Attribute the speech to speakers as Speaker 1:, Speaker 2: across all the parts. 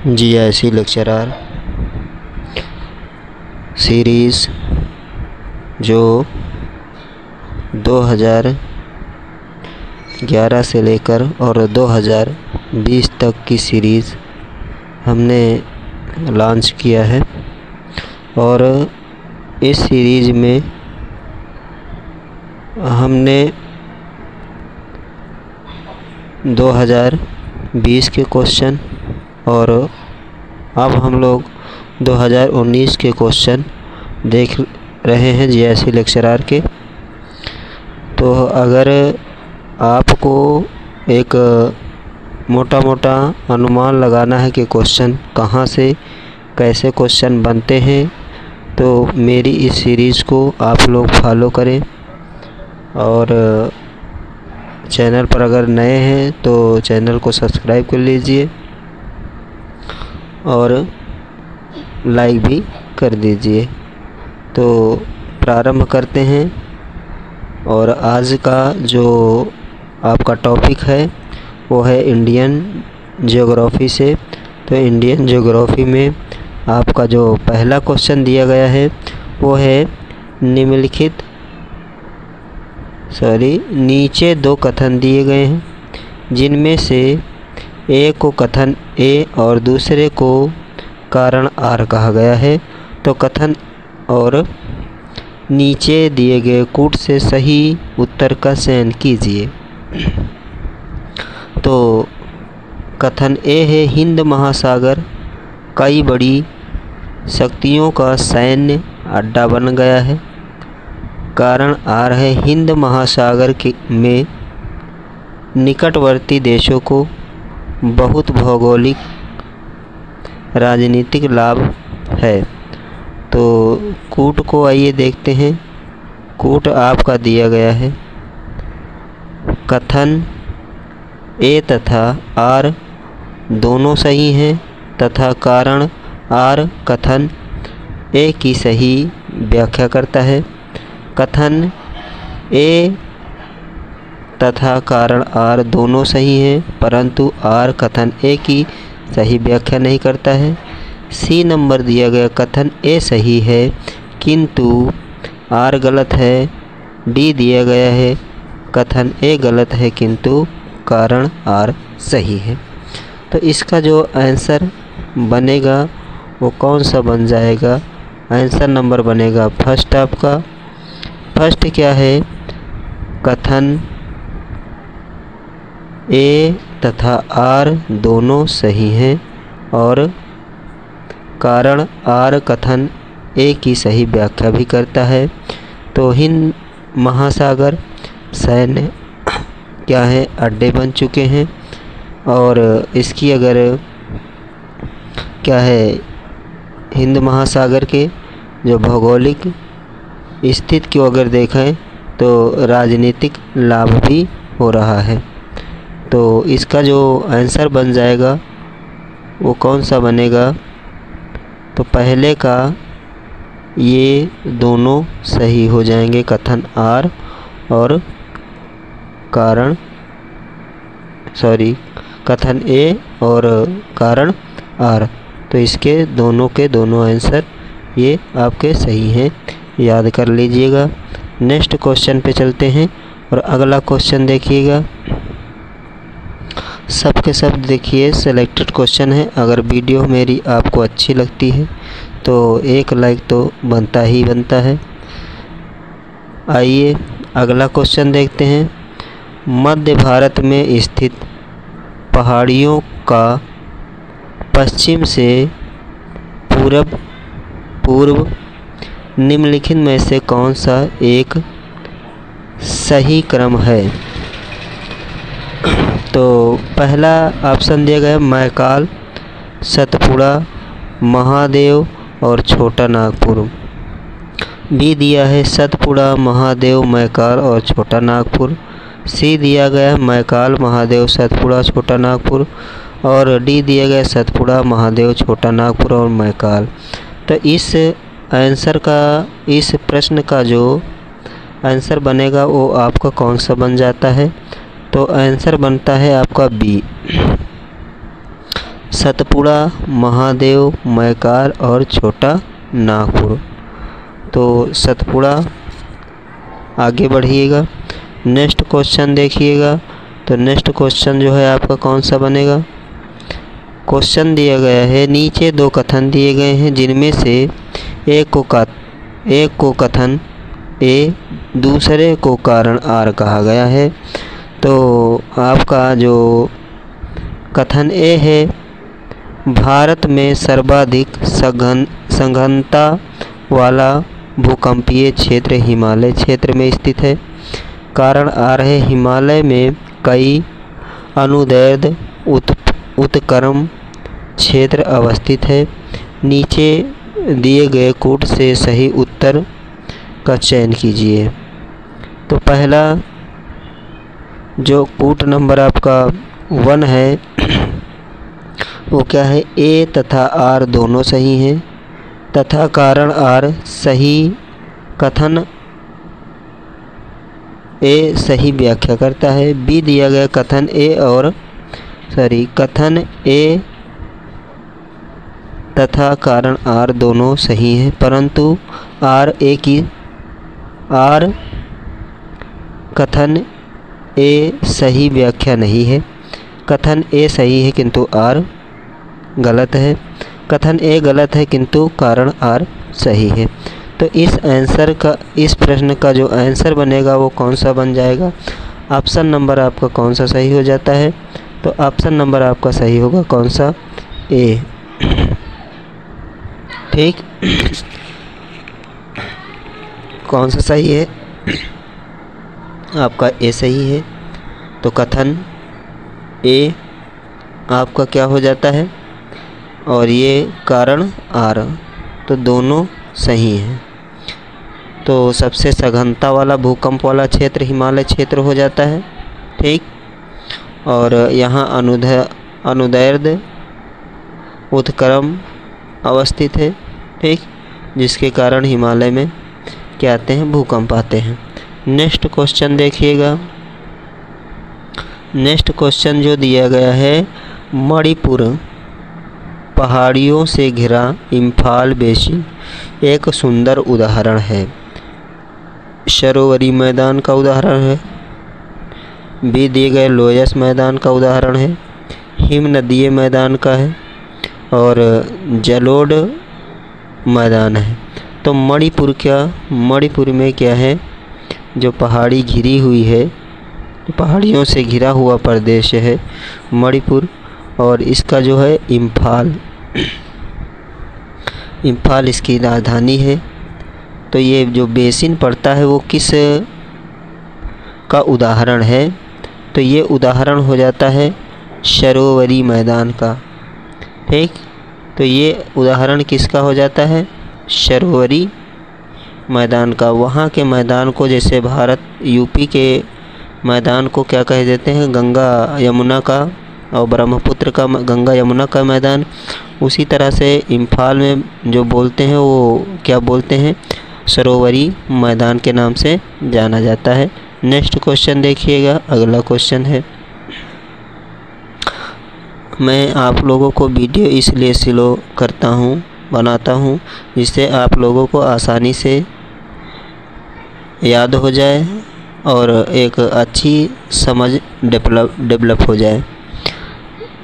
Speaker 1: GIC lecturer series जो 2011 से लेकर और 2020 तक की सीरीज़ हमने लॉन्च किया है। और इस सीरीज़ में हमने 2020 के क्वेश्चन और अब हम लोग 2019 के क्वेश्चन देख रहे हैं GIC लेक्चरर के। तो अगर आपको एक मोटा मोटा अनुमान लगाना है कि क्वेश्चन कहाँ से कैसे क्वेश्चन बनते हैं, तो मेरी इस सीरीज़ को आप लोग फॉलो करें। और चैनल पर अगर नए हैं तो चैनल को सब्सक्राइब कर लीजिए और लाइक भी कर दीजिए। तो प्रारंभ करते हैं। और आज का जो आपका टॉपिक है वो है इंडियन ज्योग्राफी से। तो इंडियन ज्योग्राफी में आपका जो पहला क्वेश्चन दिया गया है वो है नीचे दो कथन दिए गए हैं, जिनमें से एक को कथन ए और दूसरे को कारण आर कहा गया है। तो कथन और नीचे दिए गए कूट से सही उत्तर का चयन कीजिए। तो कथन ए है हिंद महासागर कई बड़ी शक्तियों का सैन्य अड्डा बन गया है। कारण आर है हिंद महासागर में निकटवर्ती देशों को बहुत भौगोलिक राजनीतिक लाभ है। तो कूट को आइए देखते हैं। कूट आपका दिया गया है कथन ए तथा आर दोनों सही हैं तथा कारण आर कथन ए की सही व्याख्या करता है। कथन ए तथा कारण आर दोनों सही हैं, परंतु आर कथन ए की सही व्याख्या नहीं करता है। सी नंबर दिया गया कथन ए सही है किंतु आर गलत है। डी दिया गया है कथन ए गलत है किंतु कारण आर सही है। तो इसका जो आंसर बनेगा वो कौन सा बन जाएगा? आंसर नंबर बनेगा फर्स्ट। आपका फर्स्ट क्या है? कथन ए तथा आर दोनों सही हैं और कारण आर कथन ए की सही व्याख्या भी करता है। तो हिंद महासागर सैन्य क्या है? अड्डे बन चुके हैं। और इसकी अगर क्या है हिंद महासागर के जो भौगोलिक स्थिति को अगर देखें तो राजनीतिक लाभ भी हो रहा है। तो इसका जो आंसर बन जाएगा वो कौन सा बनेगा? तो पहले का ये दोनों सही हो जाएंगे, कथन आर और कथन ए और कारण आर। तो इसके दोनों के दोनों आंसर ये आपके सही हैं, याद कर लीजिएगा। नेक्स्ट क्वेश्चन पे चलते हैं और अगला क्वेश्चन देखिएगा। सब के सब देखिए सिलेक्टेड क्वेश्चन है। अगर वीडियो मेरी आपको अच्छी लगती है तो एक लाइक तो बनता ही बनता है। आइए अगला क्वेश्चन देखते हैं। मध्य भारत में स्थित पहाड़ियों का पश्चिम से पूर्व निम्नलिखित में से कौन सा एक सही क्रम है? तो पहला ऑप्शन दिया गया मैकाल, सतपुड़ा, महादेव और छोटा नागपुर। बी दिया है सतपुड़ा, महादेव, मैकाल और छोटा नागपुर। सी दिया गया मैकाल, महादेव, सतपुड़ा, छोटा नागपुर। और डी दिया गया सतपुड़ा, महादेव, छोटा नागपुर और मैकाल। तो इस प्रश्न का जो आंसर बनेगा वो आपका कौन सा बन जाता है? तो आंसर बनता है आपका बी, सतपुड़ा, महादेव, मैकार और छोटा नागपुर। तो सतपुड़ा, आगे बढ़िएगा। नेक्स्ट क्वेश्चन देखिएगा। तो नेक्स्ट क्वेश्चन जो है आपका कौन सा बनेगा। क्वेश्चन दिया गया है, नीचे दो कथन दिए गए हैं जिनमें से एक को कथन ए, दूसरे को कारण आर कहा गया है। तो आपका जो कथन ए है, भारत में सर्वाधिक सघनता वाला भूकंपीय क्षेत्र हिमालय क्षेत्र में स्थित है। कारण आर है, हिमालय में कई अनुदैर्ध्य उत्क्रमण क्षेत्र अवस्थित है। नीचे दिए गए कूट से सही उत्तर का चयन कीजिए। तो पहला जो कूट नंबर आपका 1 है वो क्या है, ए तथा आर दोनों सही हैं तथा कारण आर सही। कथन ए सही व्याख्या करता है। बी दिया गया कथन ए तथा कारण आर दोनों सही हैं, परंतु कथन ए सही व्याख्या नहीं है। कथन ए सही है किंतु आर गलत है। कथन ए गलत है किंतु कारण आर सही है। तो इस प्रश्न का जो आंसर बनेगा वो कौन सा बन जाएगा। ऑप्शन नंबर आपका कौन सा सही हो जाता है। तो ऑप्शन नंबर आपका सही होगा कौन सा, ए। ठीक, कौन सा सही है आपका, ए सही है। तो कथन ए आपका क्या हो जाता है और ये कारण आर, तो दोनों सही हैं। तो सबसे सघनता वाला भूकंप वाला क्षेत्र हिमालय क्षेत्र हो जाता है। ठीक, और यहाँ अनुदैर्ध्य उत्क्रमण अवस्थित है। ठीक, जिसके कारण हिमालय में क्या आते हैं, भूकंप आते हैं। नेक्स्ट क्वेश्चन देखिएगा। नेक्स्ट क्वेश्चन जो दिया गया है, मणिपुर पहाड़ियों से घिरा इम्फाल बेसिन एक सुंदर उदाहरण है। सरोवरी मैदान का उदाहरण है। बी दिए गए लोयस मैदान का उदाहरण है। हिम नदीय मैदान का है और जलोढ़ मैदान है। तो मणिपुर में क्या है, जो पहाड़ी घिरी हुई है, पहाड़ियों से घिरा हुआ प्रदेश है मणिपुर, और इसका जो है इम्फाल इसकी राजधानी है। तो ये जो बेसिन पड़ता है वो किस का उदाहरण है, तो ये उदाहरण हो जाता है सरोवरी मैदान का। ठीक, तो ये उदाहरण किसका हो जाता है, सरोवरी मैदान का। वहाँ के मैदान को, जैसे भारत यूपी के मैदान को क्या कह देते हैं, गंगा यमुना का, और ब्रह्मपुत्र का गंगा यमुना का मैदान, उसी तरह से इम्फाल में जो बोलते हैं वो क्या बोलते हैं, सरोवरी मैदान के नाम से जाना जाता है। नेक्स्ट क्वेश्चन देखिएगा। अगला क्वेश्चन है, मैं आप लोगों को वीडियो इसलिए स्लो बनाता हूँ जिससे आप लोगों को आसानी से याद हो जाए और एक अच्छी समझ डेवलप हो जाए।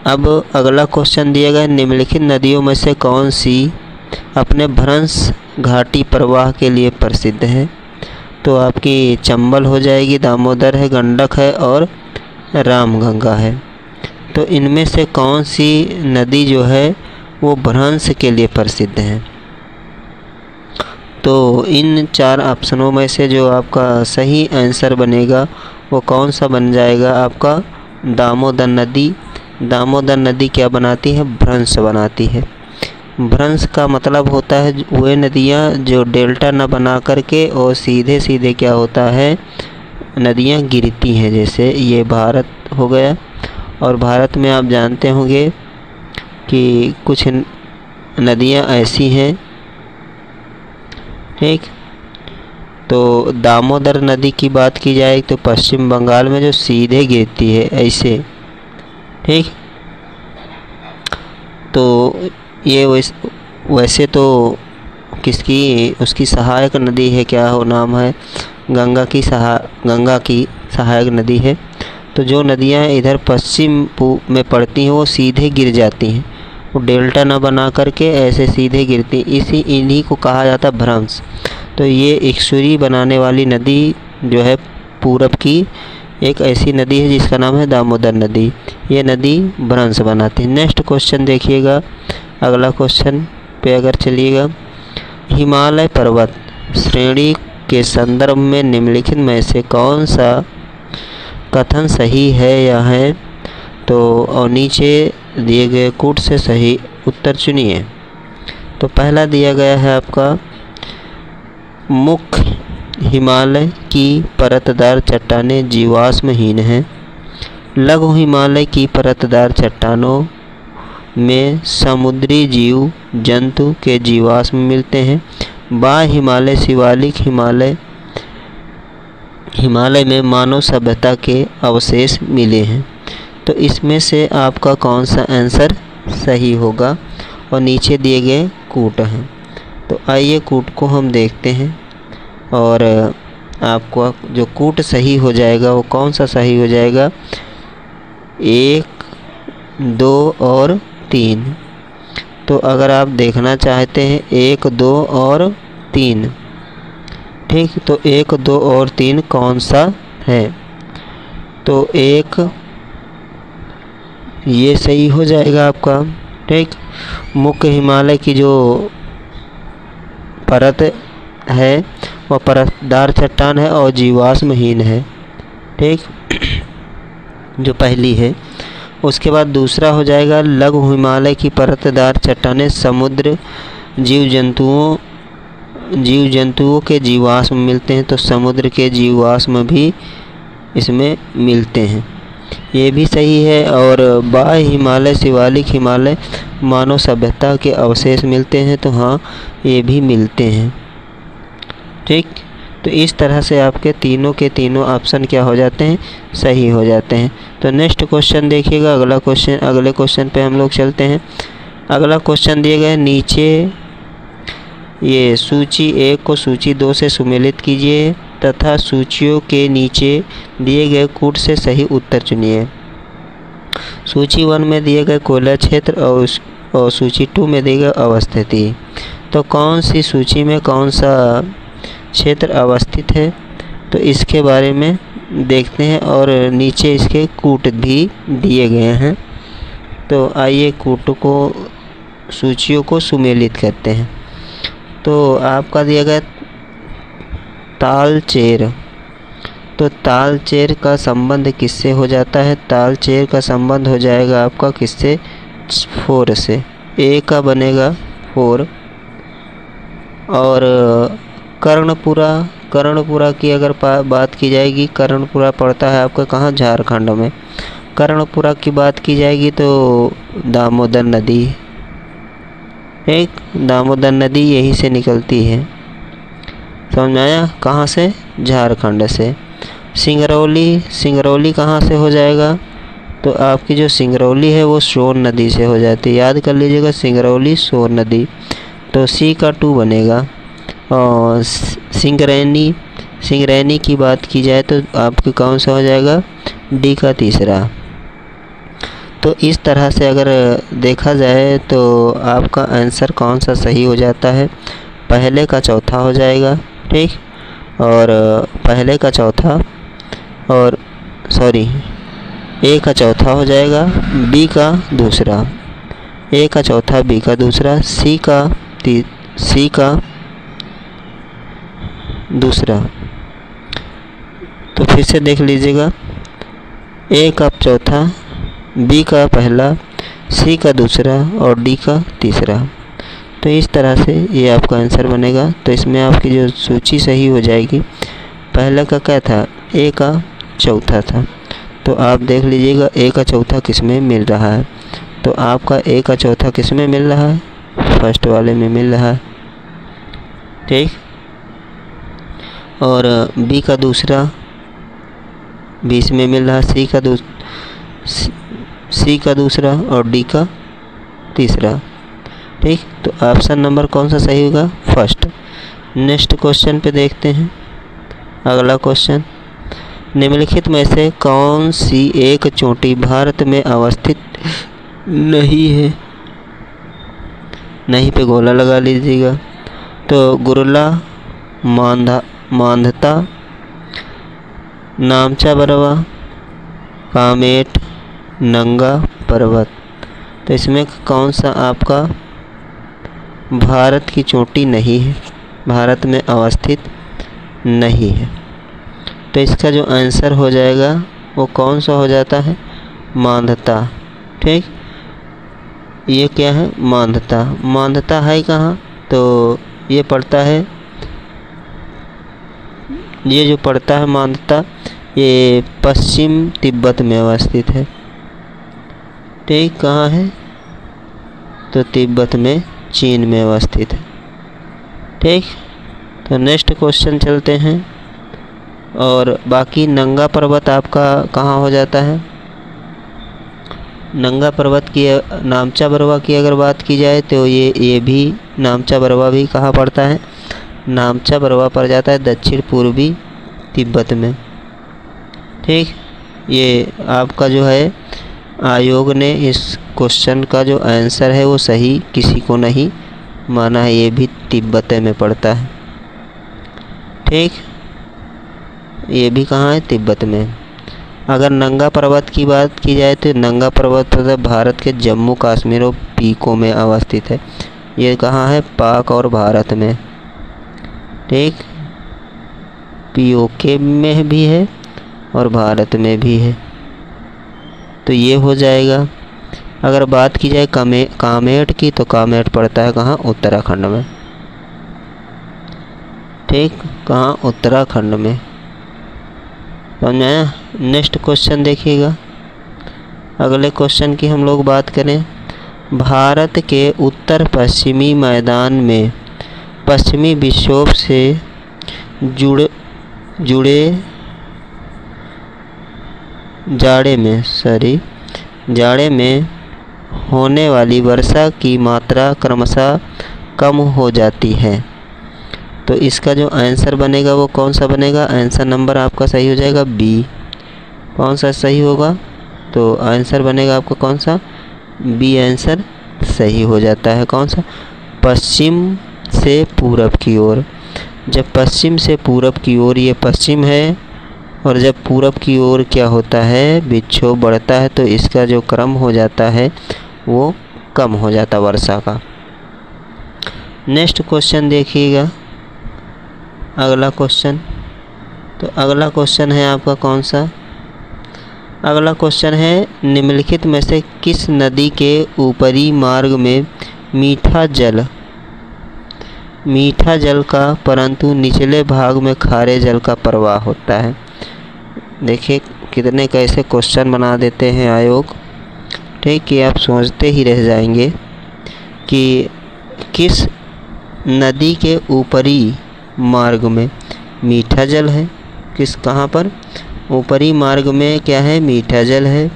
Speaker 1: अब अगला क्वेश्चन दिया गया, निम्नलिखित नदियों में से कौन सी अपने भ्रंश घाटी प्रवाह के लिए प्रसिद्ध है। तो आपकी चंबल हो जाएगी, दामोदर है, गंडक है और रामगंगा है। तो इनमें से कौन सी नदी जो है वो भ्रंश के लिए प्रसिद्ध है। तो इन 4 ऑप्शनों में से जो आपका सही आंसर बनेगा वो कौन सा बन जाएगा आपका, दामोदर नदी। दामोदर नदी क्या बनाती है, भ्रंश बनाती है। भ्रंश का मतलब होता है वे नदियाँ जो डेल्टा न बना करके और सीधे सीधे क्या होता है, नदियाँ गिरती हैं। जैसे ये भारत हो गया, और भारत में आप जानते होंगे कि कुछ नदियाँ ऐसी हैं। ठीक, तो दामोदर नदी की बात की जाए तो पश्चिम बंगाल में जो सीधे गिरती है ऐसे। ठीक, तो ये वैसे तो उसकी सहायक नदी है, क्या हो नाम है, गंगा की सहायक नदी है। तो जो नदियाँ इधर पश्चिम में पड़ती हैं वो सीधे गिर जाती हैं, वो डेल्टा ना बना करके ऐसे सीधे गिरती, इन्हीं को कहा जाता है भ्रंश। तो ये इक्शुरी बनाने वाली नदी जो है पूरब की एक ऐसी नदी है जिसका नाम है दामोदर नदी। ये नदी भ्रंश बनाती है। नेक्स्ट क्वेश्चन देखिएगा, अगला क्वेश्चन पे अगर चलिएगा, हिमालय पर्वत श्रेणी के संदर्भ में निम्नलिखित में से कौन सा कथन सही है या है? तो और नीचे दिए गए कूट से सही उत्तर चुनिए। तो पहला दिया गया है आपका, मुख्य हिमालय की परतदार चट्टानें जीवाश्महीन हैं। लघु हिमालय की परतदार चट्टानों में समुद्री जीव जंतु के जीवाश्म मिलते हैं। बाह्य हिमालय शिवालिक हिमालय में मानव सभ्यता के अवशेष मिले हैं। तो इसमें से आपका कौन सा आंसर सही होगा? और नीचे दिए गए कूट हैं। तो आइए कूट को हम देखते हैं, और आपको जो कूट सही हो जाएगा वो कौन सा सही हो जाएगा? 1, 2 और 3। तो अगर आप देखना चाहते हैं 1, 2 और 3, ठीक, तो 1, 2 और 3 कौन सा है? तो 1 ये सही हो जाएगा आपका, ठीक। मुख्य हिमालय की जो परत है वह परतदार चट्टान है और जीवाश्महीन है, ठीक, जो पहली है। उसके बाद दूसरा हो जाएगा, लघु हिमालय की परतदार चट्टानें समुद्र जीव जंतुओं के जीवाश्म मिलते हैं। तो समुद्र के जीवाश्म भी इसमें मिलते हैं, ये भी सही है। और बाह्य हिमालय शिवालिक हिमालय मानव सभ्यता के अवशेष मिलते हैं। तो हाँ, ये भी मिलते हैं, ठीक। तो इस तरह से आपके तीनों के तीनों ऑप्शन क्या हो जाते हैं? सही हो जाते हैं। तो नेक्स्ट क्वेश्चन देखिएगा, अगले क्वेश्चन पे हम लोग चलते हैं। अगला क्वेश्चन दिए गए नीचे, ये सूची 1 को सूची 2 से सुमेलित कीजिए तथा सूचियों के नीचे दिए गए कूट से सही उत्तर चुनिए। सूची 1 में दिए गए कोयला क्षेत्र और सूची 2 में दिए गए अवस्थिति। तो कौन सी सूची में कौन सा क्षेत्र अवस्थित है, तो इसके बारे में देखते हैं, और नीचे इसके कूट भी दिए गए हैं। तो आइए कूट को, सूचियों को सुमेलित करते हैं। तो आपका दिया गया तालचेर। तो तालचेर का संबंध किससे हो जाता है? तालचेर का संबंध हो जाएगा आपका किससे? 4 से। ए का बनेगा 4। और कर्णपुरा की अगर बात की जाएगी, कर्णपुरा पड़ता है आपका कहाँ? झारखंड में। कर्णपुरा की बात की जाएगी तो दामोदर नदी, एक दामोदर नदी यहीं से निकलती है, समझ में आया? कहाँ से? झारखंड से। सिंगरौली कहाँ से हो जाएगा? तो आपकी जो सिंगरौली है वो सोन नदी से हो जाती है, याद कर लीजिएगा, सिंगरौली सोन नदी। तो सी का 2 बनेगा। और सिंगरैनी की बात की जाए तो आपकी कौन सा हो जाएगा? डी का 3। तो इस तरह से अगर देखा जाए तो आपका आंसर कौन सा सही हो जाता है? पहले का चौथा हो जाएगा, ठीक। और पहले का चौथा, और सॉरी, ए का चौथा हो जाएगा, बी का दूसरा, ए का चौथा, बी का दूसरा, सी का दूसरा। तो फिर से देख लीजिएगा, ए का चौथा, बी का पहला, सी का दूसरा और डी का तीसरा। तो इस तरह से ये आपका आंसर बनेगा। तो इसमें आपकी जो सूची सही हो जाएगी, पहला का क्या था? ए का चौथा था। तो आप देख लीजिएगा ए का चौथा किस में मिल रहा है। तो आपका ए का चौथा किस में मिल रहा है? फर्स्ट वाले में मिल रहा है, ठीक। और बी का दूसरा 20 में मिल रहा है, सी का दूसरा और डी का तीसरा। ठीक, तो ऑप्शन नंबर कौन सा सही होगा? फर्स्ट। नेक्स्ट क्वेश्चन पे देखते हैं। अगला क्वेश्चन, निम्नलिखित में से कौन सी एक चोटी भारत में अवस्थित नहीं है? नहीं पे गोला लगा लीजिएगा। तो गुरला, मांधाता, नामचा बरवा, कामेट, नंगा पर्वत। तो इसमें कौन सा आपका भारत की चोटी नहीं है, भारत में अवस्थित नहीं है? तो इसका जो आंसर हो जाएगा वो कौन सा हो जाता है? मांधाता। ठीक, ये क्या है? मांधाता। मांधाता है कहाँ? तो ये पड़ता है, ये जो पड़ता है मांधाता, ये पश्चिम तिब्बत में अवस्थित है। ठीक, कहाँ है? तो तिब्बत में, चीन में अवस्थित है। ठीक, तो नेक्स्ट क्वेश्चन चलते हैं। और बाकी नंगा पर्वत आपका कहाँ हो जाता है? नंगा पर्वत की, नामचा बरवा की अगर बात की जाए तो ये भी नामचा बरवा भी कहाँ पड़ता है? नामचा बरवा पड़ जाता है दक्षिण पूर्वी तिब्बत में। ठीक, ये आपका जो है आयोग ने इस क्वेश्चन का जो आंसर है वो सही किसी को नहीं माना है, ये भी तिब्बत में पड़ता है। ठीक, ये भी कहाँ है? तिब्बत में। अगर नंगा पर्वत की बात की जाए तो नंगा पर्वत भारत के जम्मू कश्मीर और पीको में अवस्थित है। ये कहाँ है? पाक और भारत में। ठीक, पीओके में भी है और भारत में भी है। तो ये हो जाएगा। अगर बात की जाए कामेट की, तो कामेट पड़ता है कहाँ? उत्तराखंड में। ठीक, कहाँ? उत्तराखंड में। समझाया? नेक्स्ट क्वेश्चन देखिएगा। अगले क्वेश्चन की हम लोग बात करें। भारत के उत्तर पश्चिमी मैदान में पश्चिमी विक्षोभ से जुड़े जाड़े में होने वाली वर्षा की मात्रा क्रमशः कम हो जाती है। तो इसका जो आंसर बनेगा वो कौन सा बनेगा? आंसर नंबर आपका सही हो जाएगा बी। कौन सा सही होगा? तो आंसर बनेगा आपका कौन सा? बी आंसर सही हो जाता है। कौन सा? पश्चिम से पूरब की ओर। जब पश्चिम से पूरब की ओर, ये पश्चिम है, और जब पूरब की ओर क्या होता है? विक्षोभ बढ़ता है, तो इसका जो क्रम हो जाता है वो कम हो जाता वर्षा का। नेक्स्ट क्वेश्चन देखिएगा। अगला क्वेश्चन, तो अगला क्वेश्चन है आपका कौन सा? अगला क्वेश्चन है, निम्नलिखित में से किस नदी के ऊपरी मार्ग में मीठा जल का परंतु निचले भाग में खारे जल का प्रवाह होता है? देखिए कितने कैसे क्वेश्चन बना देते हैं आयोग। ठीक, कि आप सोचते ही रह जाएंगे कि किस नदी के ऊपरी मार्ग में मीठा जल है। कहाँ पर? ऊपरी मार्ग में क्या है? मीठा जल है,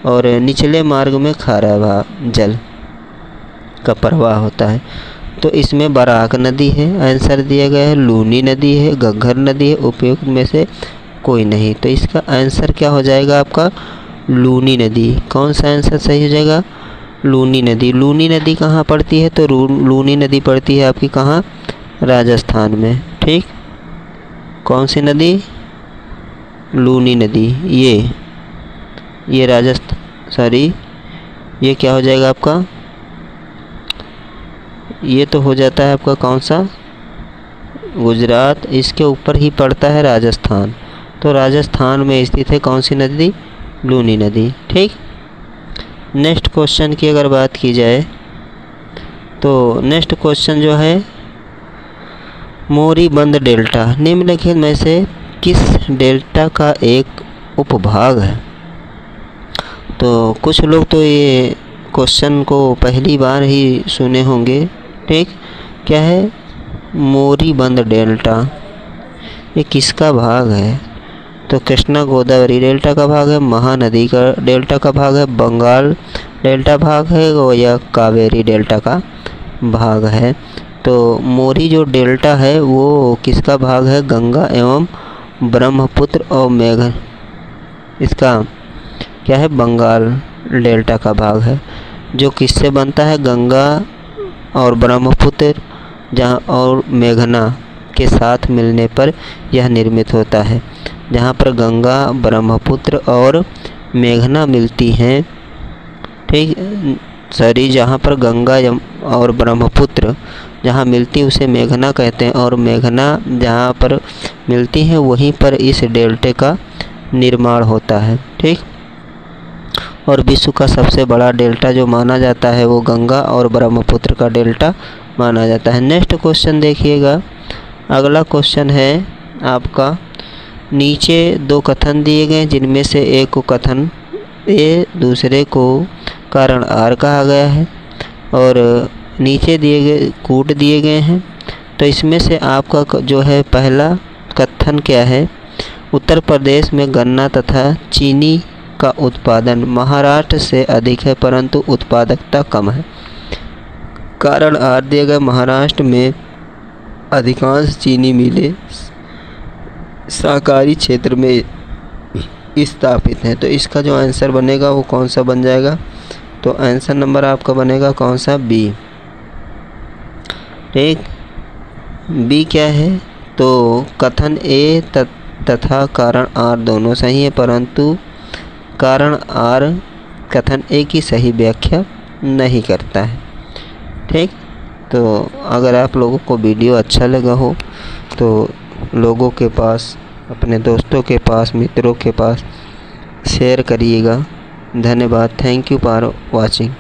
Speaker 1: और निचले मार्ग में खारा जल का प्रवाह होता है। तो इसमें बराक नदी है, आंसर दिया गया है, लूनी नदी है, घग्गर नदी है, उपयुक्त में से कोई नहीं। तो इसका आंसर क्या हो जाएगा आपका? लूनी नदी। कौन सा आंसर सही हो जाएगा? लूनी नदी। लूनी नदी कहाँ पड़ती है? तो लूनी नदी पड़ती है आपकी कहाँ? राजस्थान में। ठीक, कौन सी नदी? लूनी नदी। ये ये क्या हो जाएगा आपका? ये तो हो जाता है आपका कौन सा? गुजरात। इसके ऊपर ही पड़ता है राजस्थान। तो राजस्थान में स्थित है कौन सी नदी? लूनी नदी। ठीक, नेक्स्ट क्वेश्चन की अगर बात की जाए तो नेक्स्ट क्वेश्चन जो है, मोरीबंद डेल्टा निम्नलिखित में से किस डेल्टा का एक उपभाग है? तो कुछ लोग तो ये क्वेश्चन को पहली बार ही सुने होंगे। ठीक, क्या है मोरीबंद डेल्टा? ये किसका भाग है? तो कृष्णा गोदावरी डेल्टा का भाग है, महानदी का डेल्टा का भाग है, बंगाल डेल्टा भाग है और या कावेरी डेल्टा का भाग है। तो मोरी जो डेल्टा है वो किसका भाग है? गंगा एवं ब्रह्मपुत्र और मेघ, इसका क्या है? बंगाल डेल्टा का भाग है, जो किससे बनता है? गंगा और ब्रह्मपुत्र जहाँ और मेघना के साथ मिलने पर यह निर्मित होता है। जहाँ पर गंगा, ब्रह्मपुत्र और मेघना मिलती हैं, ठीक, सॉरी, जहाँ पर गंगा और ब्रह्मपुत्र जहाँ मिलती उसे मेघना कहते हैं, और मेघना जहाँ पर मिलती हैं वहीं पर इस डेल्टे का निर्माण होता है, ठीक। और विश्व का सबसे बड़ा डेल्टा जो माना जाता है वो गंगा और ब्रह्मपुत्र का डेल्टा माना जाता है। नेक्स्ट क्वेश्चन देखिएगा, अगला क्वेश्चन है आपका, नीचे दो कथन दिए गए जिनमें से एक को कथन ए, दूसरे को कारण आर कहा गया है, और नीचे दिए गए कूट दिए गए हैं। तो इसमें से आपका जो है पहला कथन क्या है? उत्तर प्रदेश में गन्ना तथा चीनी का उत्पादन महाराष्ट्र से अधिक है परंतु उत्पादकता कम है। कारण आर दिया गया, महाराष्ट्र में अधिकांश चीनी मिलें सहकारी क्षेत्र में स्थापित हैं। तो इसका जो आंसर बनेगा वो कौन सा बन जाएगा? तो आंसर नंबर आपका बनेगा कौन सा? बी, ठीक। बी क्या है? तो कथन ए तथा कारण आर दोनों सही है परंतु कारण आर कथन ए की सही व्याख्या नहीं करता है, ठीक। तो अगर आप लोगों को वीडियो अच्छा लगा हो तो लोगों के पास, अपने दोस्तों के पास, मित्रों के पास शेयर करिएगा। धन्यवाद। Thank you for watching.